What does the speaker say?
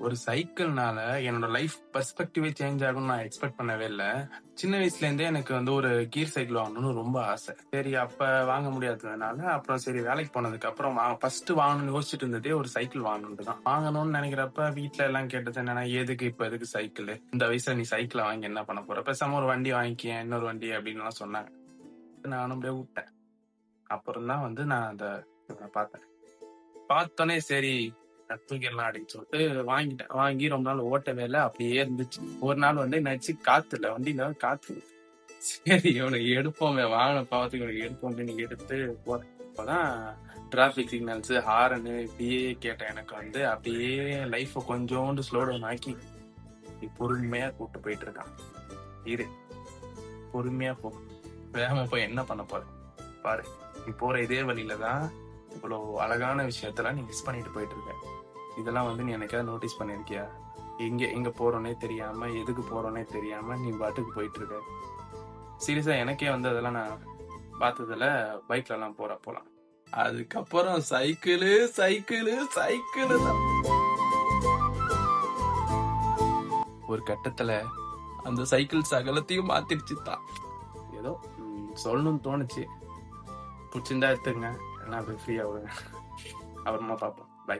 ஒரு சைக்கிள்னால என்னோட life பெர்ஸ்பெக்டிவே change ஆகும்னு நான் எக்ஸ்பெக்ட் பண்ணவே இல்ல. சின்ன வயசுல இருந்தே எனக்கு வந்து ஒரு கீர் சைக்கிள் வாங்கணும்னு ரொம்ப ஆசை. சரி அப்ப வாங்க முடியாததுனால, அப்புறம் சரி வேலைக்கு போனதுக்கு அப்புறம் ஃபர்ஸ்ட் வாங்கணும்னு யோசிச்சுட்டு இருந்ததே ஒரு சைக்கிள் வாங்கணும்னு தான். வாங்கணும்னு நினைக்கிறப்ப வீட்ல எல்லாம் கேட்டது என்னன்னா, எதுக்கு சைக்கிள்? இந்த வயசுல நீ சைக்கிளை வாங்கி என்ன பண்ண போற? பேசாம ஒரு வண்டி வாங்கிக்க, இன்னொரு வண்டி அப்படின்னு எல்லாம் சொன்னாங்க. நானும் அப்படியே விட்டேன். அப்புறம் தான் வந்து நான் அந்த பார்த்தேன். பார்த்தோன்னே சரி தூக்கிடலாம் அப்படின்னு சொல்லிட்டு வாங்கிட்டேன். வாங்கி ரொம்ப நாள் ஓட்டவே இல்லை, அப்படியே இருந்துச்சு. ஒரு நாள் வந்து என்னாச்சு, காத்து இல்லை, வண்டியில காத்து. சரி இவனுக்கு எடுப்போமே, வாங்கின பாவத்துக்கு இவனுக்கு எடுப்போம் அப்படின்னு எடுத்து போறேன். அப்பதான் டிராபிக் சிக்னல்ஸ் ஹாரனு இப்படியே கேட்டேன். எனக்கு வந்து அப்படியே லைஃப கொஞ்சோண்டு ஸ்லோ டவுன் ஆக்கி நீ பொறுமையா கூப்பிட்டு போயிட்டு இருக்கான். இரு, பொறுமையா போ, வேகமா போய் என்ன பண்ண போற பாரு. நீ போற இதே வழியில தான் இவ்வளவு அழகான விஷயத்தெல்லாம் நீ மிஸ் பண்ணிட்டு போயிட்டு இருக்க. இதெல்லாம் வந்து நீ எனக்காவது நோட்டீஸ் பண்ணிருக்கியா? எங்க போறோன்னே தெரியாம, எதுக்கு போறோன்னே தெரியாம நீ பாட்டுக்கு போயிட்டு இருக்க. சீரியஸா எனக்கே வந்து அதெல்லாம் நான் பார்த்ததுல பைக்ல எல்லாம் போலாம். அதுக்கப்புறம் சைக்கிள் தான். ஒரு கட்டத்துல அந்த சைக்கிள் சகலத்தையும் மாத்திடுச்சு தான். ஏதோ சொல்லணும்னு தோணுச்சு. பிடிச்சிருந்தா எடுத்துங்க, என்ன ஃப்ரீயா விடுங்க. அப்புறமா பார்ப்போம். பை.